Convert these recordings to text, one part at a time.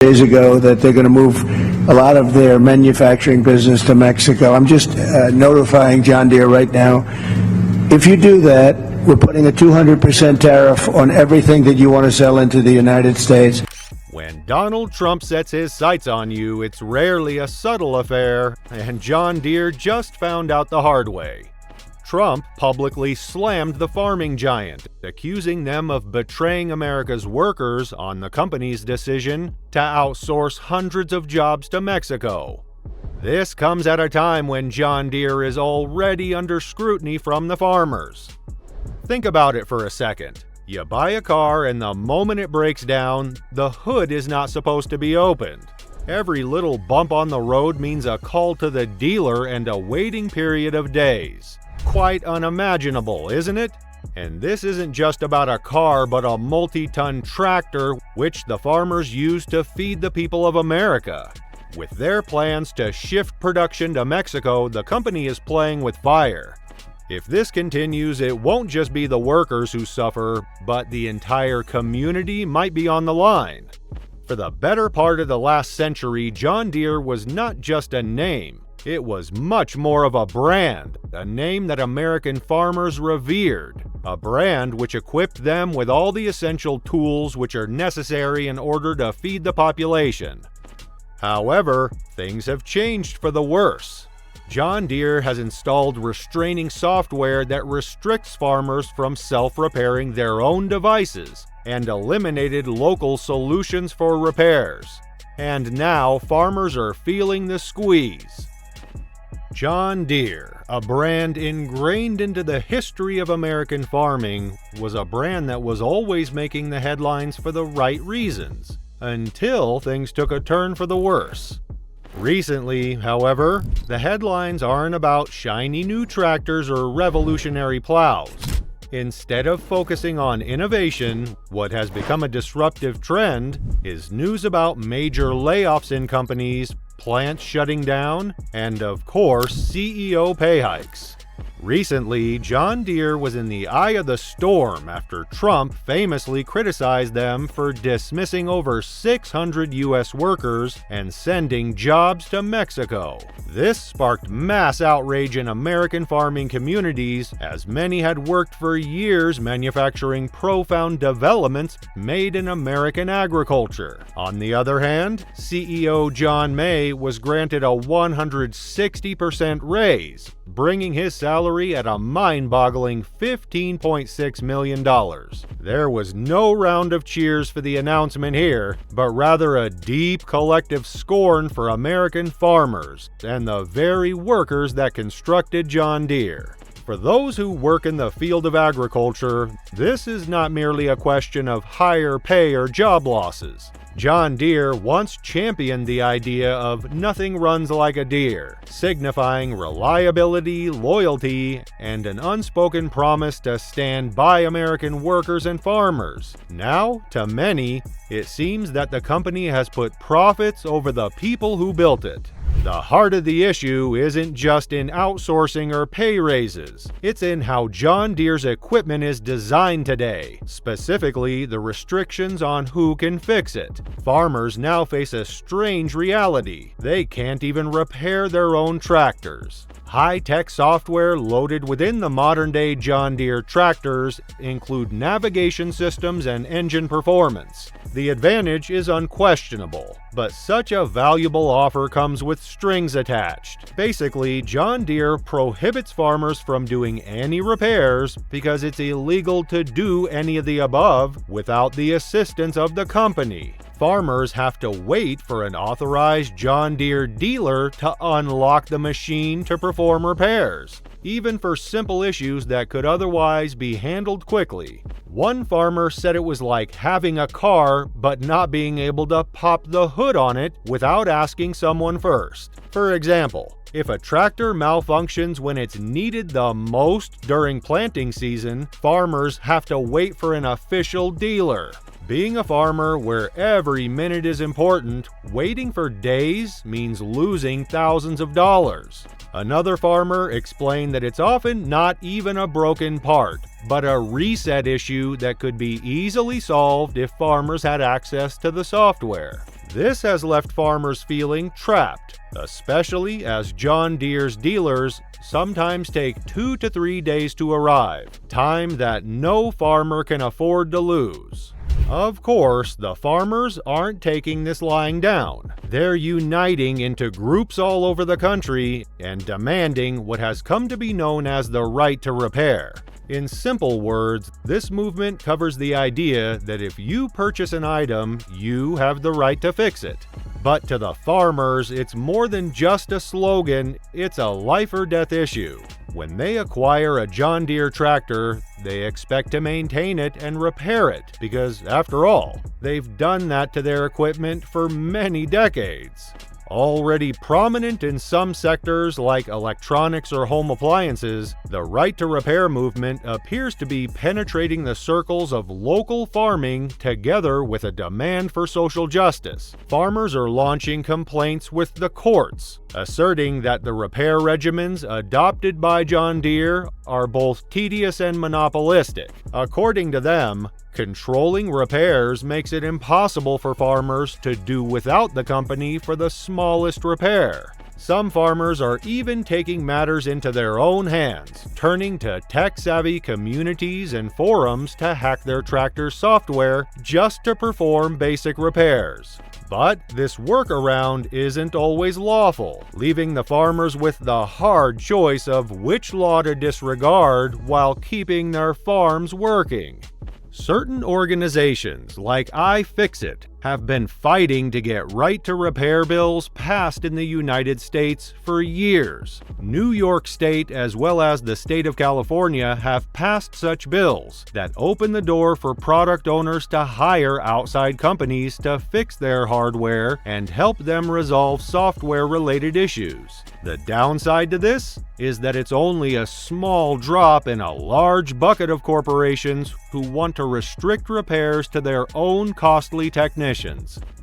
days ago that they're going to move a lot of their manufacturing business to Mexico. I'm just notifying John Deere right now. If you do that, we're putting a 200% tariff on everything that you want to sell into the United States. When Donald Trump sets his sights on you, it's rarely a subtle affair, and John Deere just found out the hard way. Trump publicly slammed the farming giant, accusing them of betraying America's workers on the company's decision to outsource hundreds of jobs to Mexico. This comes at a time when John Deere is already under scrutiny from the farmers. Think about it for a second. You buy a car and the moment it breaks down, the hood is not supposed to be opened. Every little bump on the road means a call to the dealer and a waiting period of days. Quite unimaginable, isn't it? And this isn't just about a car, but a multi-ton tractor which the farmers use to feed the people of America. With their plans to shift production to Mexico, the company is playing with fire. If this continues, it won't just be the workers who suffer, but the entire community might be on the line. For the better part of the last century, John Deere was not just a name. It was much more of a brand, a name that American farmers revered, a brand which equipped them with all the essential tools which are necessary in order to feed the population. However, things have changed for the worse. John Deere has installed restraining software that restricts farmers from self-repairing their own devices and eliminated local solutions for repairs. And now farmers are feeling the squeeze. John Deere, a brand ingrained into the history of American farming, was a brand that was always making the headlines for the right reasons, until things took a turn for the worse. Recently, however, the headlines aren't about shiny new tractors or revolutionary plows. Instead of focusing on innovation, what has become a disruptive trend is news about major layoffs in companies, plants shutting down, and of course, CEO pay hikes. Recently, John Deere was in the eye of the storm after Trump famously criticized them for dismissing over 600 U.S. workers and sending jobs to Mexico. This sparked mass outrage in American farming communities, as many had worked for years manufacturing profound developments made in American agriculture. On the other hand, CEO John May was granted a 160% raise, bringing his salary at a mind-boggling $15.6 million. There was no round of cheers for the announcement here, but rather a deep collective scorn for American farmers and the very workers that constructed John Deere. For those who work in the field of agriculture, this is not merely a question of higher pay or job losses. John Deere once championed the idea of nothing runs like a deer, signifying reliability, loyalty, and an unspoken promise to stand by American workers and farmers. Now, to many, it seems that the company has put profits over the people who built it. The heart of the issue isn't just in outsourcing or pay raises. It's in how John Deere's equipment is designed today, specifically the restrictions on who can fix it. Farmers now face a strange reality. They can't even repair their own tractors. High-tech software loaded within the modern-day John Deere tractors include navigation systems and engine performance. The advantage is unquestionable, but such a valuable offer comes with strings attached. Basically, John Deere prohibits farmers from doing any repairs because it's illegal to do any of the above without the assistance of the company. Farmers have to wait for an authorized John Deere dealer to unlock the machine to perform repairs, even for simple issues that could otherwise be handled quickly. One farmer said it was like having a car but not being able to pop the hood on it without asking someone first. For example, if a tractor malfunctions when it's needed the most during planting season, farmers have to wait for an official dealer. Being a farmer where every minute is important, waiting for days means losing thousands of dollars. Another farmer explained that it's often not even a broken part, but a reset issue that could be easily solved if farmers had access to the software. This has left farmers feeling trapped, especially as John Deere's dealers sometimes take 2 to 3 days to arrive, time that no farmer can afford to lose. Of course, the farmers aren't taking this lying down. They're uniting into groups all over the country and demanding what has come to be known as the right to repair. In simple words, this movement covers the idea that if you purchase an item, you have the right to fix it. But to the farmers, it's more than just a slogan, it's a life or death issue. When they acquire a John Deere tractor, they expect to maintain it and repair it because, after all, they've done that to their equipment for many decades. Already prominent in some sectors like electronics or home appliances, the right to repair movement appears to be penetrating the circles of local farming together with a demand for social justice. Farmers are launching complaints with the courts, asserting that the repair regimens adopted by John Deere are both tedious and monopolistic. According to them, controlling repairs makes it impossible for farmers to do without the company for the smallest repair. Some farmers are even taking matters into their own hands, turning to tech-savvy communities and forums to hack their tractor software just to perform basic repairs. But this workaround isn't always lawful, leaving the farmers with the hard choice of which law to disregard while keeping their farms working. Certain organizations, like iFixit, have been fighting to get right to repair bills passed in the United States for years. New York State, as well as the state of California, have passed such bills that open the door for product owners to hire outside companies to fix their hardware and help them resolve software-related issues. The downside to this is that it's only a small drop in a large bucket of corporations who want to restrict repairs to their own costly technicians.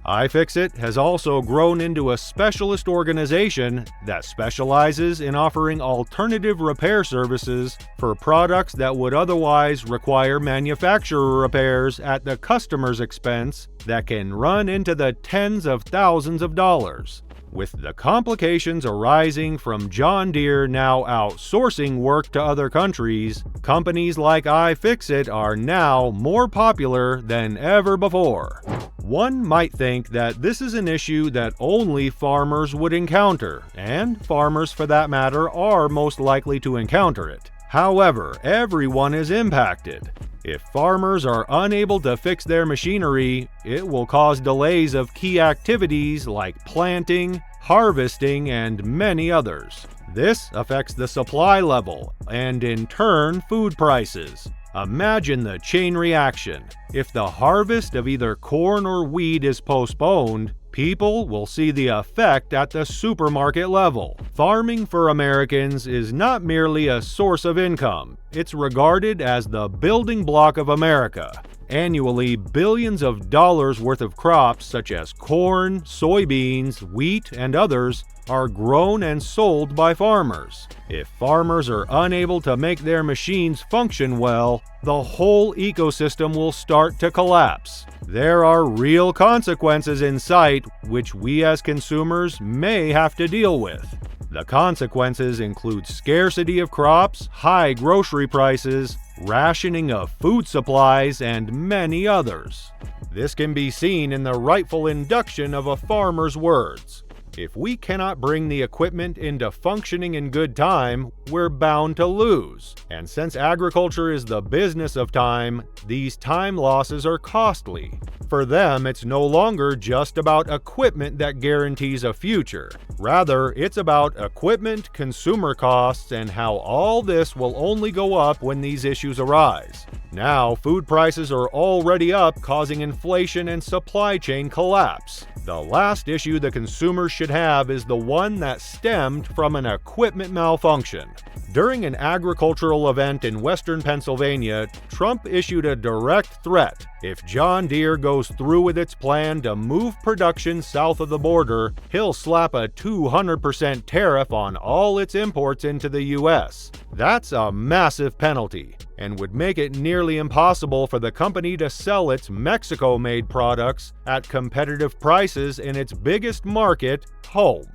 iFixit has also grown into a specialist organization that specializes in offering alternative repair services for products that would otherwise require manufacturer repairs at the customer's expense that can run into the tens of thousands of dollars. With the complications arising from John Deere now outsourcing work to other countries, companies like iFixit are now more popular than ever before. One might think that this is an issue that only farmers would encounter, and farmers for that matter are most likely to encounter it. However, everyone is impacted. If farmers are unable to fix their machinery, it will cause delays of key activities like planting, harvesting, and many others. This affects the supply level and, in turn, food prices. Imagine the chain reaction. If the harvest of either corn or wheat is postponed, people will see the effect at the supermarket level. Farming for Americans is not merely a source of income. It's regarded as the building block of America. Annually, billions of dollars worth of crops such as corn, soybeans, wheat, and others are grown and sold by farmers. If farmers are unable to make their machines function well, the whole ecosystem will start to collapse. There are real consequences in sight which we as consumers may have to deal with. The consequences include scarcity of crops, high grocery prices, rationing of food supplies, and many others. This can be seen in the rightful induction of a farmer's words. If we cannot bring the equipment into functioning in good time, we're bound to lose. And since agriculture is the business of time, these time losses are costly. For them, it's no longer just about equipment that guarantees a future. Rather, it's about equipment, consumer costs, and how all this will only go up when these issues arise. Now, food prices are already up, causing inflation and supply chain collapse. The last issue the consumer should have is the one that stemmed from an equipment malfunction. During an agricultural event in western Pennsylvania, Trump issued a direct threat. If John Deere goes through with its plan to move production south of the border, he'll slap a 200% tariff on all its imports into the U.S. That's a massive penalty, and would make it nearly impossible for the company to sell its Mexico-made products at competitive prices in its biggest market, home.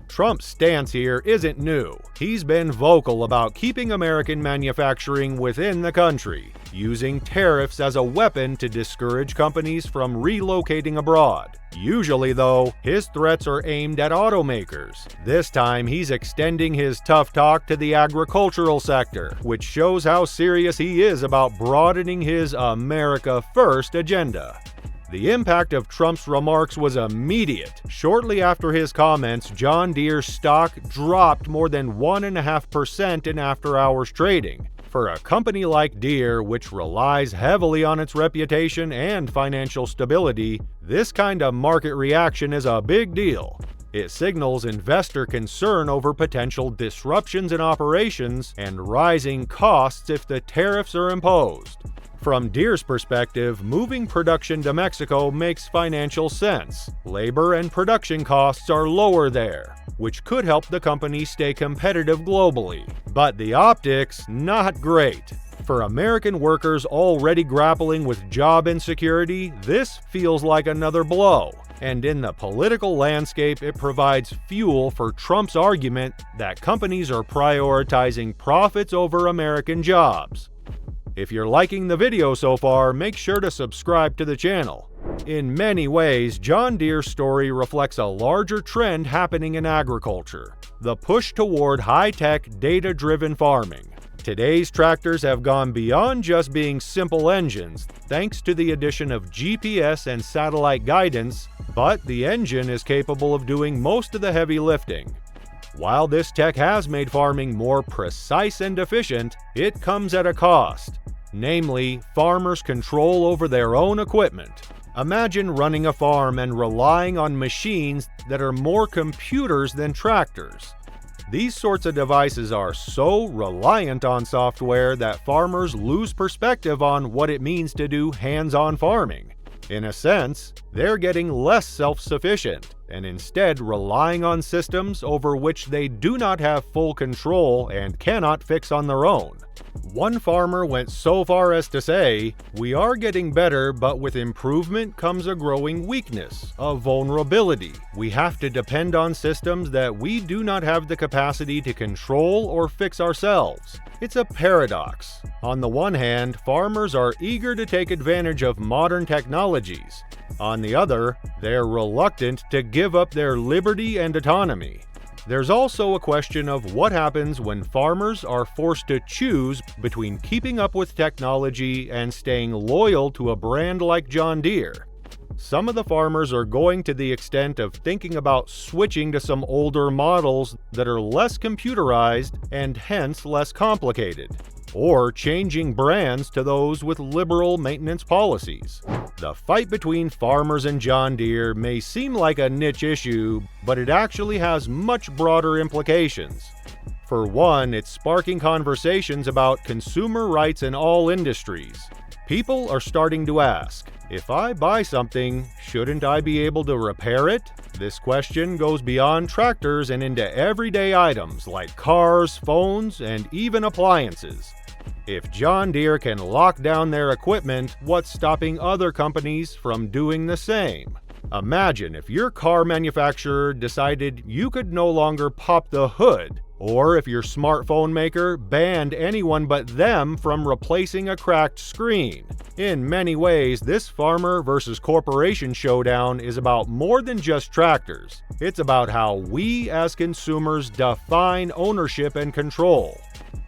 Trump's stance here isn't new. He's been vocal about keeping American manufacturing within the country, using tariffs as a weapon to discourage companies from relocating abroad. Usually, though, his threats are aimed at automakers. This time, he's extending his tough talk to the agricultural sector, which shows how serious he is about broadening his America First agenda. The impact of Trump's remarks was immediate. Shortly after his comments, John Deere's stock dropped more than 1.5% in after-hours trading. For a company like Deere, which relies heavily on its reputation and financial stability, this kind of market reaction is a big deal. It signals investor concern over potential disruptions in operations and rising costs if the tariffs are imposed. From Deere's perspective, moving production to Mexico makes financial sense. Labor and production costs are lower there, which could help the company stay competitive globally. But the optics, not great. For American workers already grappling with job insecurity, this feels like another blow. And in the political landscape, it provides fuel for Trump's argument that companies are prioritizing profits over American jobs. If you're liking the video so far, make sure to subscribe to the channel. In many ways, John Deere's story reflects a larger trend happening in agriculture: the push toward high-tech, data-driven farming. Today's tractors have gone beyond just being simple engines, thanks to the addition of GPS and satellite guidance, but the engine is capable of doing most of the heavy lifting. While this tech has made farming more precise and efficient, it comes at a cost. Namely, farmers' control over their own equipment. Imagine running a farm and relying on machines that are more computers than tractors. These sorts of devices are so reliant on software that farmers lose perspective on what it means to do hands-on farming. In a sense, they're getting less self-sufficient and instead relying on systems over which they do not have full control and cannot fix on their own. One farmer went so far as to say, "We are getting better, but with improvement comes a growing weakness, a vulnerability. We have to depend on systems that we do not have the capacity to control or fix ourselves." It's a paradox. On the one hand, farmers are eager to take advantage of modern technologies. On the other, they're reluctant to give up their liberty and autonomy. There's also a question of what happens when farmers are forced to choose between keeping up with technology and staying loyal to a brand like John Deere. Some of the farmers are going to the extent of thinking about switching to some older models that are less computerized and hence less complicated, or changing brands to those with liberal maintenance policies. The fight between farmers and John Deere may seem like a niche issue, but it actually has much broader implications. For one, it's sparking conversations about consumer rights in all industries. People are starting to ask, if I buy something, shouldn't I be able to repair it? This question goes beyond tractors and into everyday items like cars, phones, and even appliances. If John Deere can lock down their equipment, what's stopping other companies from doing the same? Imagine if your car manufacturer decided you could no longer pop the hood, or if your smartphone maker banned anyone but them from replacing a cracked screen. In many ways, this farmer versus corporation showdown is about more than just tractors. It's about how we as consumers define ownership and control.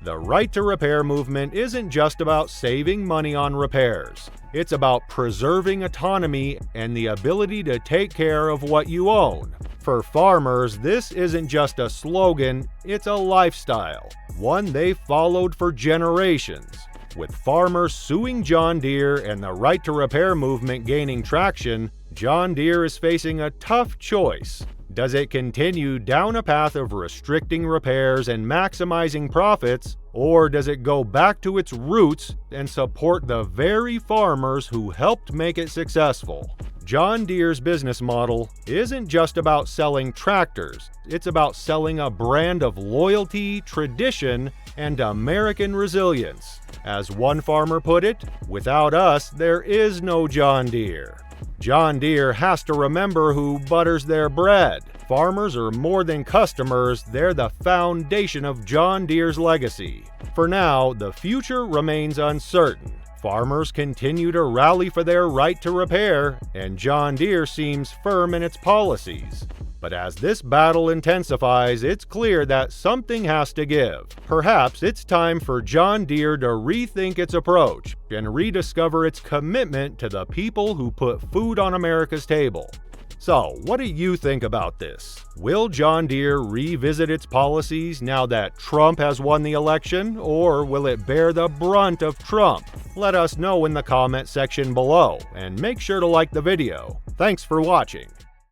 The right to repair movement isn't just about saving money on repairs. It's about preserving autonomy and the ability to take care of what you own. For farmers, this isn't just a slogan, it's a lifestyle, one they followed for generations. With farmers suing John Deere and the right to repair movement gaining traction, John Deere is facing a tough choice. Does it continue down a path of restricting repairs and maximizing profits, or does it go back to its roots and support the very farmers who helped make it successful? John Deere's business model isn't just about selling tractors, it's about selling a brand of loyalty, tradition, and American resilience. As one farmer put it, "Without us, there is no John Deere." John Deere has to remember who butters their bread. Farmers are more than customers, they're the foundation of John Deere's legacy. For now, the future remains uncertain. Farmers continue to rally for their right to repair, and John Deere seems firm in its policies. But as this battle intensifies, it's clear that something has to give. Perhaps it's time for John Deere to rethink its approach and rediscover its commitment to the people who put food on America's table. So, what do you think about this? Will John Deere revisit its policies now that Trump has won the election, or will it bear the brunt of Trump? Let us know in the comment section below, and make sure to like the video. Thanks for watching.